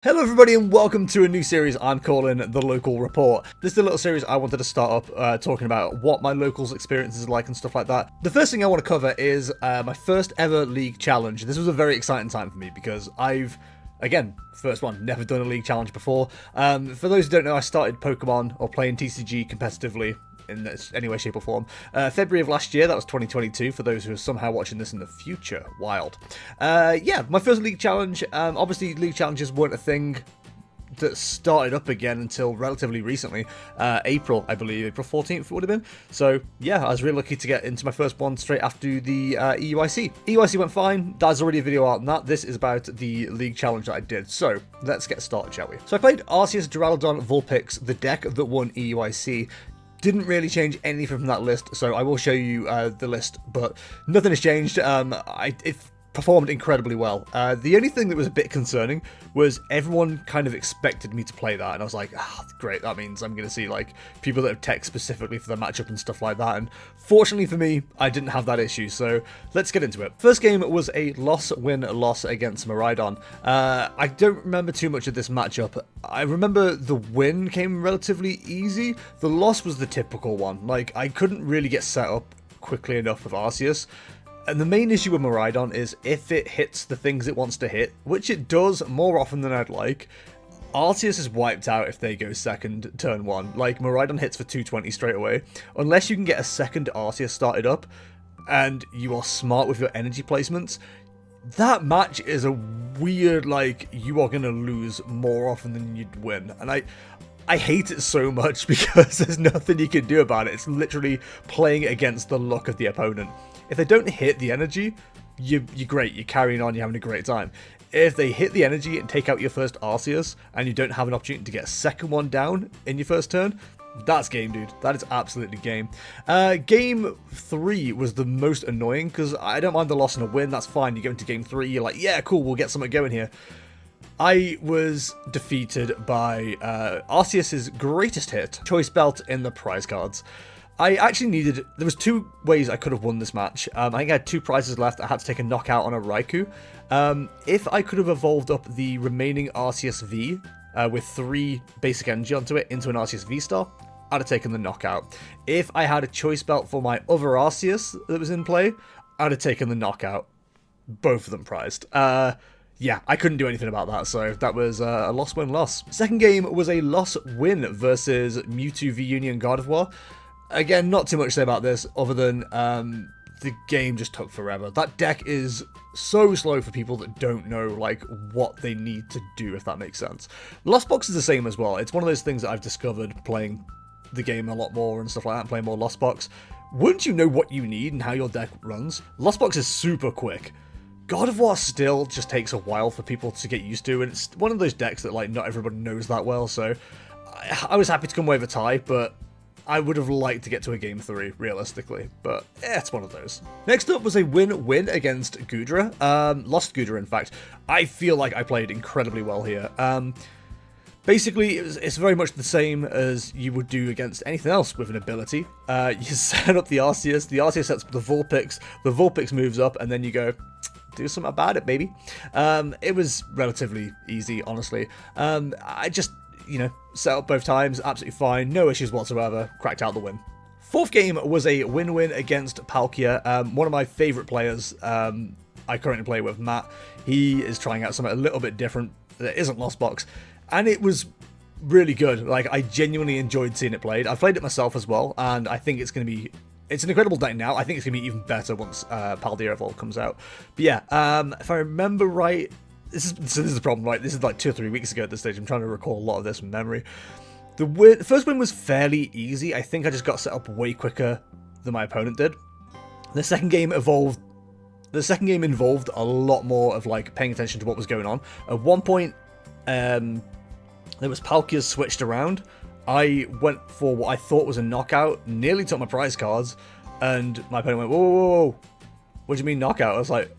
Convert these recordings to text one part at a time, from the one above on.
Hello everybody and welcome to a new series I'm calling The Local Report. This is a little series I wanted to start up talking about what my locals experiences are like and stuff like that. The first thing I want to cover is my first ever league challenge. This was a very exciting time for me because again, first one, never done a league challenge before. For those who don't know, I started Pokemon or playing TCG competitively in any way, shape or form. February of last year, that was 2022, for those who are somehow watching this in the future. Wild. Yeah, my first league challenge. Obviously, league challenges weren't a thing that started up again until relatively recently. April, I believe, April 14th it would have been. So, yeah, I was really lucky to get into my first one straight after the EUIC. EUIC went fine. There's already a video out on that. This is about the league challenge that I did. So, let's get started, shall we? So, I played Arceus, Duraludon, Vulpix, the deck that won EUIC. Didn't really change anything from that list, so I will show you the list, but nothing has changed. It performed incredibly well. The only thing that was a bit concerning was everyone kind of expected me to play that, and I was like, great, that means I'm going to see like people that have tech specifically for the matchup and stuff like that, and fortunately for me, I didn't have that issue, so let's get into it. First game was a loss against Miraidon. I don't remember too much of this matchup. I remember the win came relatively easy. The loss was the typical one. Like, I couldn't really get set up quickly enough with Arceus. And the main issue with Miraidon is if it hits the things it wants to hit, which it does more often than I'd like, Arceus is wiped out if they go second turn one. Like, Miraidon hits for 220 straight away. Unless you can get a second Arceus started up, and you are smart with your energy placements, that match is a weird, like, you are going to lose more often than you'd win. And I hate it so much because there's nothing you can do about it. It's literally playing against the luck of the opponent. If they don't hit the energy, you're great. You're carrying on. You're having a great time. If they hit the energy and take out your first Arceus, and you don't have an opportunity to get a second one down in your first turn, that's game, dude. That is absolutely game. Game 3 was the most annoying, because I don't mind the loss and a win. That's fine. You go into game 3, you're like, yeah, cool, we'll get something going here. I was defeated by Arceus' greatest hit, Choice Belt in the prize cards. I actually there was two ways I could have won this match. I think I had two prizes left. I had to take a knockout on a Raikou. If I could have evolved up the remaining Arceus V with 3 basic energy onto it into an Arceus vstar, I'd have taken the knockout. If I had a choice belt for my other Arceus that was in play, I'd have taken the knockout. Both of them prized. Yeah, I couldn't do anything about that, so that was a loss-win-loss. Second game was a loss-win versus Mewtwo v Union Gardevoir. Again, not too much to say about this, other than the game just took forever. That deck is so slow for people that don't know, like, what they need to do, if that makes sense. Lost Box is the same as well. It's one of those things that I've discovered playing the game a lot more and stuff like that, playing more Lost Box. Once you know what you need and how your deck runs, Lost Box is super quick. Gardevoir still just takes a while for people to get used to, and it's one of those decks that, like, not everybody knows that well, so I was happy to come away with a tie, but I would have liked to get to a game 3, realistically, but it's one of those. Next up was a win-win against Goodra. Lost Goodra, in fact. I feel like I played incredibly well here. Basically, it's very much the same as you would do against anything else with an ability. You set up the Arceus sets up the Vulpix moves up, and then you go, do something about it, baby. It was relatively easy, honestly. I just, set up both times, absolutely fine, no issues whatsoever, cracked out the win. Fourth game was a win-win against Palkia, one of my favourite players I currently play with, Matt. He is trying out something a little bit different that isn't Lost Box, and it was really good. Like, I genuinely enjoyed seeing it played. I've played it myself as well, and I think it's an incredible deck now. I think it's going to be even better once Paldea Evolve comes out. But yeah, if I remember right, this is the problem, right? This is like 2 or 3 weeks ago at this stage. I'm trying to recall a lot of this from memory. The first win was fairly easy. I think I just got set up way quicker than my opponent did. The second game involved a lot more of, like, paying attention to what was going on. At one point, there was Palkia's switched around. I went for what I thought was a knockout, nearly took my prize cards, and my opponent went, whoa, whoa, whoa, what do you mean knockout? I was like,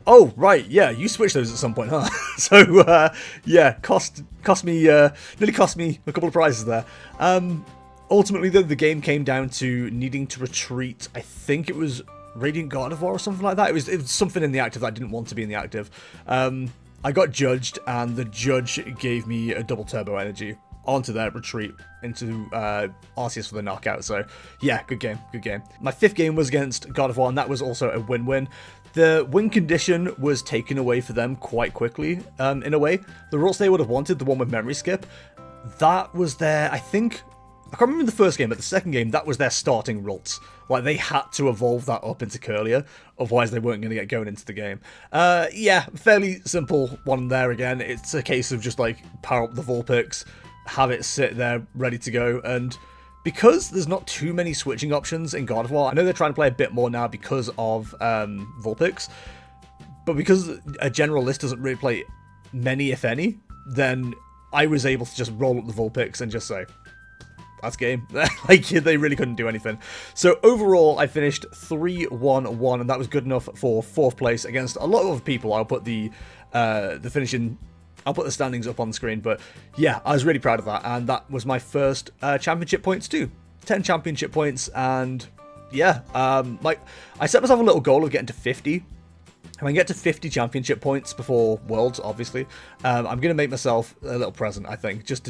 oh, right, yeah, you switched those at some point, huh? So, yeah, nearly cost me a couple of prizes there. Ultimately, though, the game came down to needing to retreat. I think it was Radiant Gardevoir or something like that. It was something in the active that I didn't want to be in the active. I got judged, and the judge gave me a double turbo energy onto their retreat into Arceus for the knockout. So yeah, good game, good game. My 5th game was against God of War, and that was also a win-win. The win condition was taken away for them quite quickly, in a way. The rules they would have wanted, the one with memory skip, that was their, I can't remember the first game, but the second game, that was their starting rules. Like, they had to evolve that up into Curlier, otherwise they weren't going to get going into the game. Yeah, fairly simple one there again. It's a case of just, like, power up the Vulpix, have it sit there ready to go, and because there's not too many switching options in God of War, I know they're trying to play a bit more now because of Vulpix, but because a general list doesn't really play many, if any, then I was able to just roll up the Vulpix and just say, that's game. Like, they really couldn't do anything. So overall, I finished 3-1-1, and that was good enough for 4th place against a lot of other people. I'll put the finishing, I'll put the standings up on the screen, but yeah, I was really proud of that, and that was my first championship points too. 10 championship points, and yeah, I set myself a little goal of getting to 50. If I can get to 50 championship points before Worlds, obviously, I'm going to make myself a little present, I think, just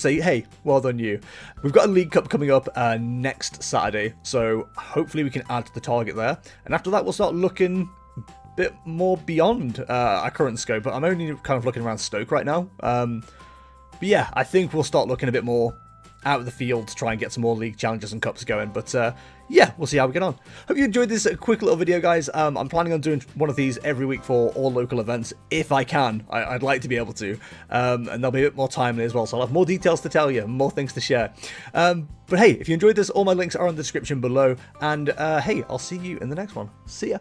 say, hey, well done you. We've got a League Cup coming up next Saturday, so hopefully we can add to the target there. And after that, we'll start looking a bit more beyond our current scope, but I'm only kind of looking around Stoke right now. But yeah, I think we'll start looking a bit more out of the field to try and get some more league challenges and cups going, but yeah, we'll see how we get on. Hope you enjoyed this quick little video, guys. I'm planning on doing one of these every week for all local events, if I can. I'd like to be able to, and there'll be a bit more timely as well, so I'll have more details to tell you, more things to share. But hey, if you enjoyed this, all my links are in the description below, and hey, I'll see you in the next one. See ya.